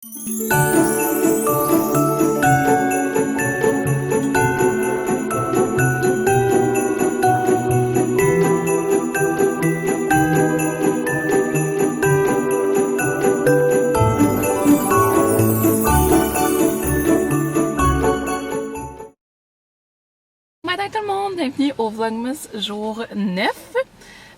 Matin tout le monde, bienvenue au Vlogmas jour 9.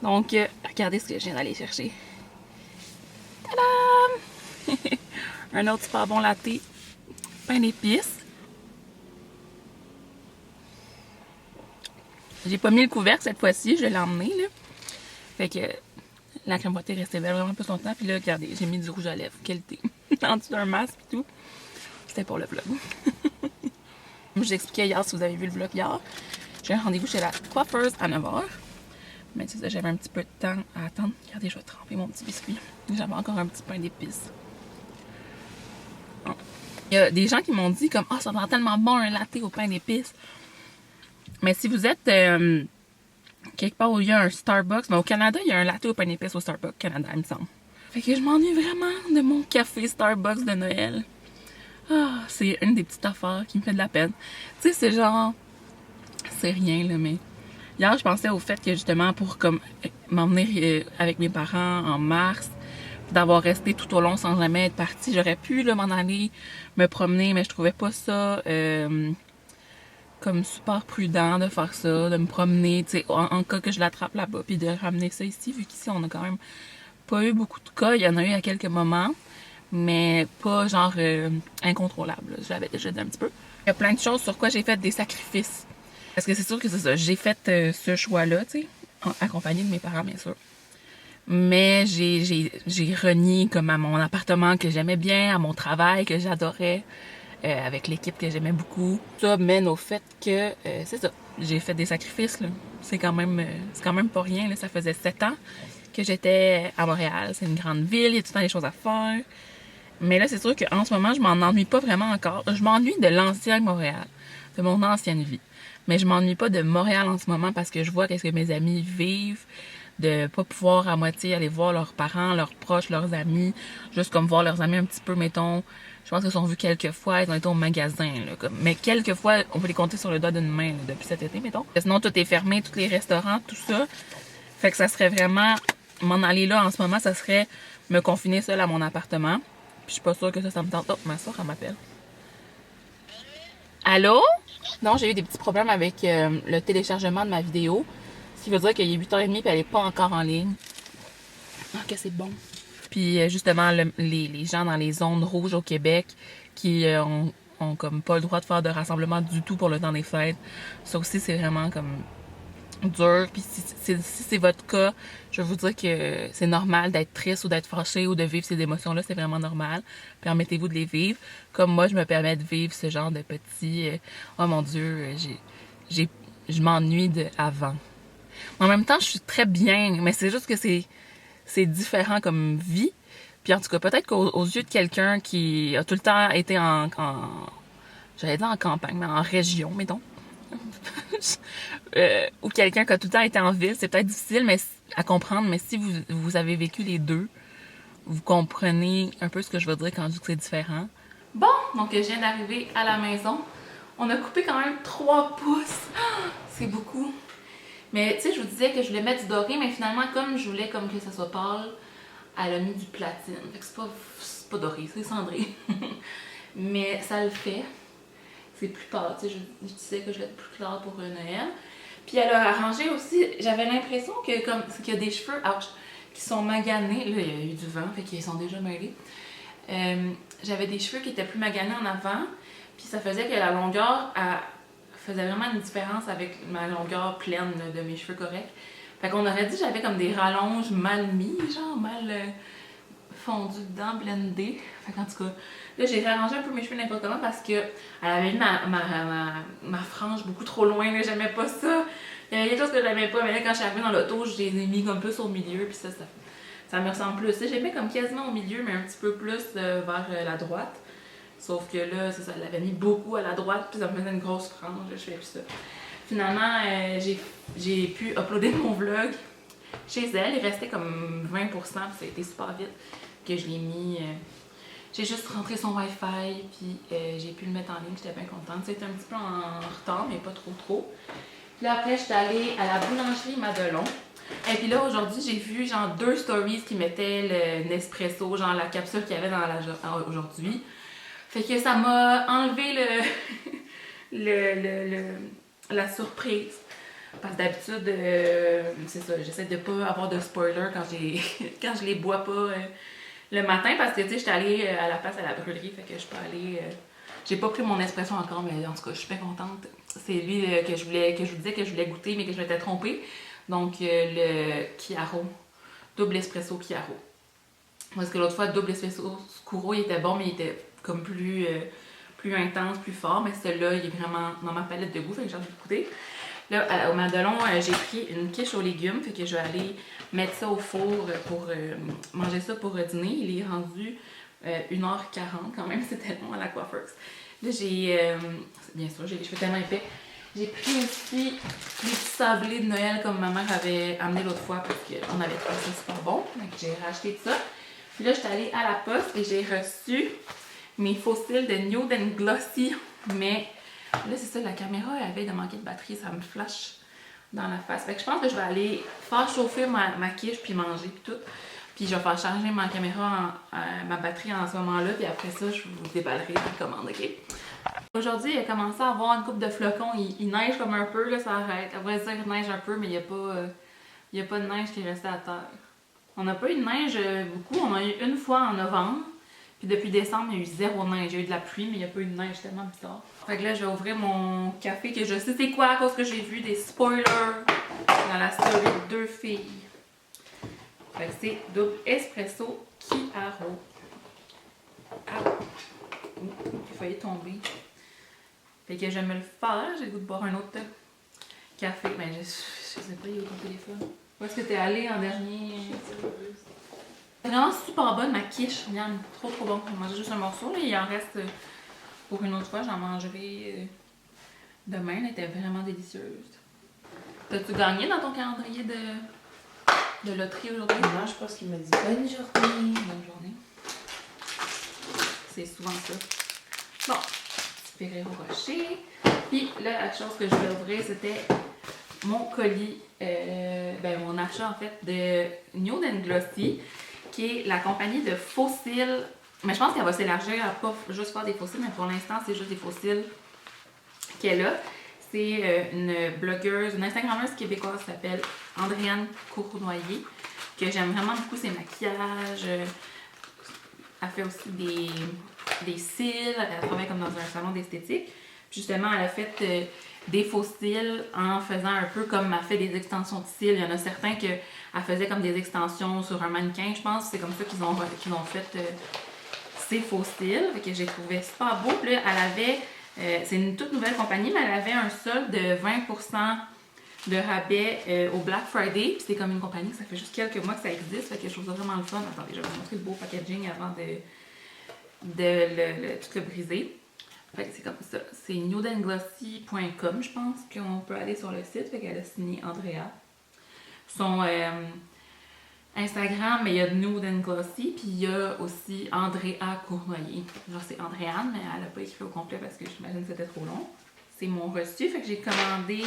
Donc, regardez ce que je viens d'aller chercher. Tadam! Un autre super bon latte, pain d'épices. J'ai pas mis le couvercle cette fois-ci, je l'ai emmené là. Fait que la crème fouettée restait belle vraiment plus longtemps. Puis là, regardez, j'ai mis du rouge à lèvres, qualité. En dessous d'un masque et tout. C'était pour le vlog. Comme je vous expliquais hier, si vous avez vu le vlog hier, j'ai un rendez-vous chez la coiffeuse à 9h. Mais c'est ça, j'avais un petit peu de temps à attendre. Regardez, je vais tremper mon petit biscuit. J'avais encore un petit pain d'épices. Il y a des gens qui m'ont dit comme « Ah, ça va tellement bon un latte au pain d'épices. » Mais si vous êtes quelque part où il y a un Starbucks, mais au Canada, il y a un latte au pain d'épices au Starbucks Canada, il me semble. Fait que je m'ennuie vraiment de mon café Starbucks de Noël. Ah, c'est une des petites affaires qui me fait de la peine. Tu sais, c'est genre... C'est rien, là, mais... Hier, je pensais au fait que, justement, pour comme m'emmener avec mes parents en mars, d'avoir resté tout au long sans jamais être partie, j'aurais pu, là, m'en aller, me promener, mais je trouvais pas ça... comme super prudent de faire ça, de me promener, tu sais, en cas que je l'attrape là-bas, puis de ramener ça ici, vu qu'ici, on a quand même pas eu beaucoup de cas. Il y en a eu à quelques moments, mais pas genre incontrôlable. Je l'avais déjà dit un petit peu. Il y a plein de choses sur quoi j'ai fait des sacrifices. Parce que c'est sûr que c'est ça. J'ai fait ce choix-là, tu sais, accompagné de mes parents, bien sûr. Mais j'ai renié comme à mon appartement que j'aimais bien, à mon travail que j'adorais, avec l'équipe que j'aimais beaucoup. Ça mène au fait que, c'est ça, j'ai fait des sacrifices, là. C'est quand même pas rien, là. Ça faisait 7 ans que j'étais à Montréal. C'est une grande ville, il y a tout le temps des choses à faire. Mais là, c'est sûr qu'en ce moment, je m'en ennuie pas vraiment encore. Je m'ennuie de l'ancien Montréal, de mon ancienne vie. Mais je m'ennuie pas de Montréal en ce moment parce que je vois qu'est-ce que mes amis vivent, de pas pouvoir à moitié aller voir leurs parents, leurs proches, leurs amis, juste comme voir leurs amis un petit peu, mettons. Je pense qu'ils sont vus quelques fois, ils ont été au magasin, là, comme. Mais quelques fois, on peut les compter sur le doigt d'une main, là, depuis cet été, mettons. Sinon, tout est fermé, tous les restaurants, tout ça. Fait que ça serait vraiment, m'en aller là en ce moment, ça serait me confiner seule à mon appartement. Puis je suis pas sûre que ça me tente. Oh, ma soeur, elle m'appelle. Allô? Non, j'ai eu des petits problèmes avec le téléchargement de ma vidéo. Ce qui veut dire qu'il est 8h30 et elle est pas encore en ligne. Ah, que c'est bon. Puis justement, les gens dans les zones rouges au Québec qui ont comme pas le droit de faire de rassemblement du tout pour le temps des fêtes. Ça aussi, c'est vraiment comme dur. Puis si c'est votre cas, je vais vous dire que c'est normal d'être triste ou d'être fâché ou de vivre ces émotions-là. C'est vraiment normal. Permettez-vous de les vivre. Comme moi, je me permets de vivre ce genre de petits... oh mon Dieu, je m'ennuie de avant. En même temps, je suis très bien, mais c'est juste que c'est différent comme vie. Puis en tout cas, peut-être qu'aux yeux de quelqu'un qui a tout le temps été j'allais dire en campagne, mais en région, mettons. Ou quelqu'un qui a tout le temps été en ville, c'est peut-être difficile mais à comprendre, mais si vous avez vécu les deux, vous comprenez un peu ce que je veux dire quand je dis que c'est différent. Bon, donc je viens d'arriver à la maison. On a coupé quand même 3 pouces. C'est beaucoup. Mais tu sais, je vous disais que je voulais mettre du doré, mais finalement, comme je voulais comme que ça soit pâle, elle a mis du platine. Fait que c'est pas doré, c'est cendré. Mais ça le fait. C'est plus pâle, tu sais, je disais que je vais être plus claire pour Noël. Puis elle a arrangé aussi, j'avais l'impression que comme qu'il y a des cheveux, ouch, qui sont maganés. Là, il y a eu du vent, fait qu'ils sont déjà mêlés. J'avais des cheveux qui étaient plus maganés en avant, puis ça faisait que la longueur faisait vraiment une différence avec ma longueur pleine là, de mes cheveux corrects. Fait qu'on aurait dit que j'avais comme des rallonges mal mis, genre mal fondus dedans, blendés. Fait qu'en tout cas, là j'ai réarrangé un peu mes cheveux n'importe comment parce que elle avait mis ma frange beaucoup trop loin, là, j'aimais pas ça. Il y avait quelque chose que j'aimais pas, mais là quand je suis arrivée dans l'auto, je les ai mis comme plus au milieu, puis ça me ressemble plus. J'ai mis comme quasiment au milieu, mais un petit peu plus vers la droite. Sauf que là, c'est ça, elle l'avait mis beaucoup à la droite, puis ça me faisait une grosse frange, je fais plus ça. Finalement, j'ai pu uploader mon vlog chez elle. Il restait comme 20%, puis ça a été super vite que je l'ai mis. J'ai juste rentré son Wi-Fi, puis j'ai pu le mettre en ligne, j'étais bien contente. C'était un petit peu en retard, mais pas trop. Puis là, après, j'étais allée à la boulangerie Madelon. Et puis là, aujourd'hui, j'ai vu genre 2 stories qui mettaient le Nespresso, genre la capsule qu'il y avait dans la aujourd'hui. Fait que ça m'a enlevé la surprise. Parce que d'habitude, c'est ça, j'essaie de pas avoir de spoiler quand quand je les bois pas le matin. Parce que, tu sais, j'étais allée à la place à la brûlerie, fait que je suis pas allée... j'ai pas pris mon espresso encore, mais en tout cas, je suis bien contente. C'est lui que je vous disais que je voulais goûter, mais que je m'étais trompée. Donc, le Chiaro, double espresso Chiaro. Parce que l'autre fois, double espresso Scuro, il était bon, mais il était comme plus intense, plus fort. Mais celui-là, il est vraiment dans ma palette de goût, fait que j'ai envie de goûter. Là, au Madelon, j'ai pris une quiche aux légumes, fait que je vais aller mettre ça au four pour manger ça pour dîner. Il est rendu 1h40 quand même, c'était long à la coiffeuse. Là, bien sûr, j'ai les cheveux tellement épais. J'ai pris aussi les petits sablés de Noël comme ma mère avait amené l'autre fois parce qu'on avait trouvé ça super bon. Donc j'ai racheté ça. Puis là, j'étais allée à la poste et j'ai reçu mes fossiles de Nude and Glossy. Mais là, c'est ça, la caméra elle avait de manquer de batterie, ça me flash dans la face. Fait que je pense que je vais aller faire chauffer ma quiche puis manger puis tout. Puis je vais faire charger ma caméra, ma batterie en ce moment-là. Puis après ça, je vous déballerai la commande, ok? Aujourd'hui, il a commencé à avoir une coupe de flocons. Il neige comme un peu, là, ça arrête. À vrai dire, il neige un peu, mais il n'y a pas de neige qui est restée à terre. On n'a pas eu de neige beaucoup. On a eu une fois en novembre. Puis depuis décembre, il y a eu 0 neige. Il y a eu de la pluie, mais il n'y a pas eu de neige, tellement bizarre. Fait que là, je vais ouvrir mon café que je sais c'est quoi à cause que j'ai vu des spoilers dans la story de 2 filles. Fait que c'est double espresso Chiaro. Ah! J'ai failli tomber. Fait que je vais me le faire. J'ai le goût de boire un autre café. Mais je sais pas, il est où ton téléphone? Où est-ce que t'es allé en dernier? C'est vraiment super bonne ma quiche. Regarde, trop bon. J'ai mangé juste un morceau. Là. Il en reste pour une autre fois. J'en mangerai demain. Elle était vraiment délicieuse. T'as-tu gagné dans ton calendrier de loterie aujourd'hui? Non, je pense qu'il m'a dit bonne journée. Bonne journée. C'est souvent ça. Bon. Ferrero Rocher. Puis là, la chose que je voulais ouvrir, c'était mon colis, mon achat en fait de Nude and Glossy, qui est la compagnie de fossiles. Mais je pense qu'elle va s'élargir à pas juste faire des fossiles, mais pour l'instant, c'est juste des fossiles qu'elle a. C'est une blogueuse, une Instagrammeuse québécoise qui s'appelle Andréane Cournoyer, que j'aime vraiment beaucoup ses maquillages. Elle fait aussi des cils, elle travaille comme dans un salon d'esthétique. Justement, elle a fait des faux cils en faisant un peu comme elle fait des extensions de cils. Il y en a certains qu'elle faisait comme des extensions sur un mannequin, je pense. C'est comme ça qu'ils ont fait ces faux cils. Fait que j'ai trouvé super beau. Puis là, elle avait, c'est une toute nouvelle compagnie, mais elle avait un solde de 20% de rabais au Black Friday. Puis c'est comme une compagnie que ça fait juste quelques mois que ça existe. Fait que je trouve ça vraiment le fun. Attendez, je vais vous montrer le beau packaging avant de tout le briser. Fait que c'est comme ça. C'est nudeandglossy.com, je pense, qu'on peut aller sur le site. Fait qu'elle a signé Andrea. Son Instagram, mais il y a Nude and Glossy, puis il y a aussi Andrea Cournoyer. Genre c'est Andréane, mais elle n'a pas écrit au complet parce que j'imagine que c'était trop long. C'est mon reçu, fait que j'ai commandé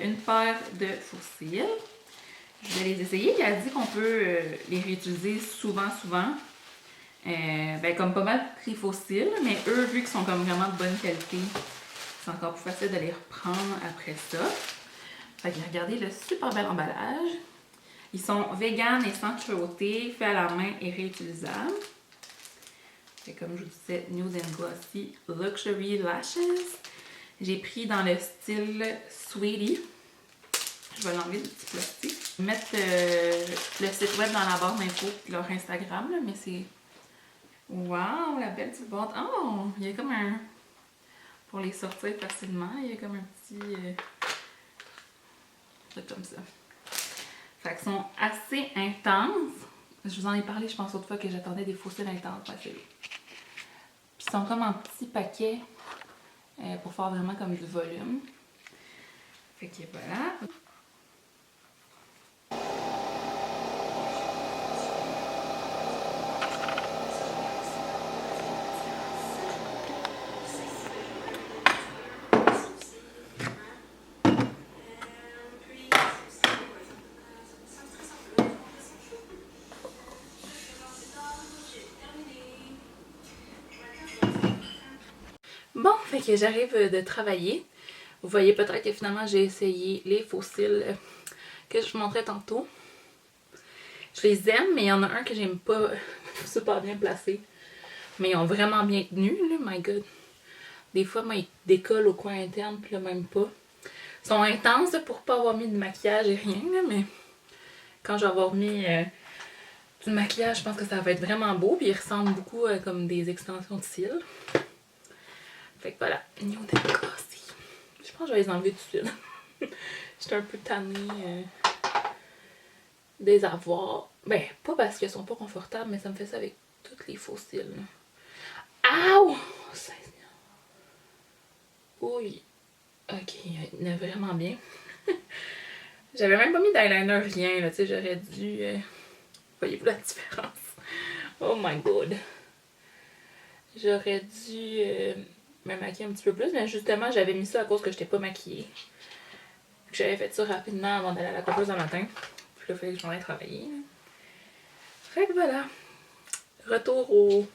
une paire de fossiles. Je vais les essayer. Elle dit qu'on peut les réutiliser souvent. Comme pas mal les fossiles, mais eux, vu qu'ils sont comme vraiment de bonne qualité, c'est encore plus facile de les reprendre après ça. Fait que regardez le super bel emballage. Ils sont vegan et sans cruauté, fait à la main et réutilisables. C'est comme je vous disais, Nude and Glossy Luxury Lashes. J'ai pris dans le style Sweetie. Je vais l'enlever du petit plastique. Je vais mettre le site web dans la barre d'infos et leur Instagram, là, mais c'est... Waouh, la belle petite boîte. Oh, il y a comme un... Pour les sortir facilement, il y a comme un petit... truc comme ça. Fait qu'ils sont assez intenses. Je vous en ai parlé, je pense, l'autre fois que j'attendais des fossiles intenses. Puis ils sont comme en petits paquets pour faire vraiment comme du volume. Fait que voilà. fait que j'arrive de travailler. Vous voyez peut-être que finalement j'ai essayé les faux cils que je vous montrais tantôt. Je les aime, mais il y en a un que j'aime pas super bien placé. Mais ils ont vraiment bien tenu, là, my god. Des fois, moi, ils décollent au coin interne, puis là, même pas. Ils sont intenses là, pour pas avoir mis de maquillage et rien, là, mais quand je vais avoir mis du maquillage, je pense que ça va être vraiment beau. Puis ils ressemblent beaucoup comme des extensions de cils. Fait que voilà, ils ont des cassés. Je pense que je vais les enlever tout de suite. J'étais un peu tannée de les avoir. Ben, pas parce qu'ils sont pas confortables, mais ça me fait ça avec tous les faux cils. Aouh! Oui. Ok, il y en a vraiment bien. J'avais même pas mis d'eyeliner, rien, là, tu sais, j'aurais dû... Voyez-vous la différence? Oh my god. J'aurais dû me maquiller un petit peu plus, mais justement, j'avais mis ça à cause que j'étais pas maquillée. J'avais fait ça rapidement avant d'aller à la coiffeuse le matin. Puis là, il fallait que je m'en aille travailler. Fait que voilà. Retour au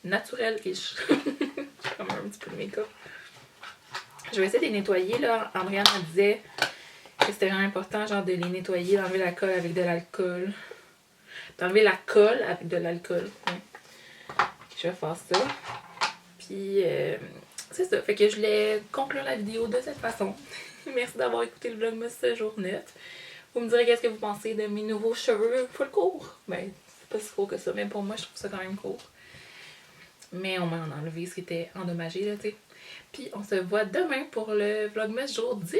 naturel-ish. J'ai comme un petit peu de make-up. Je vais essayer de les nettoyer, là. Andréane me disait que c'était vraiment important, genre, de les nettoyer, d'enlever la colle avec de l'alcool. D'enlever la colle avec de l'alcool. Ouais. Je vais faire ça. Puis, c'est ça. Fait que je voulais conclure la vidéo de cette façon. Merci d'avoir écouté le vlogmas ce jour net. Vous me direz qu'est-ce que vous pensez de mes nouveaux cheveux full court. Ben, c'est pas si court que ça, mais pour moi, je trouve ça quand même court. Mais on m'a enlevé ce qui était endommagé, là, tu sais. Puis, on se voit demain pour le vlogmas jour 10.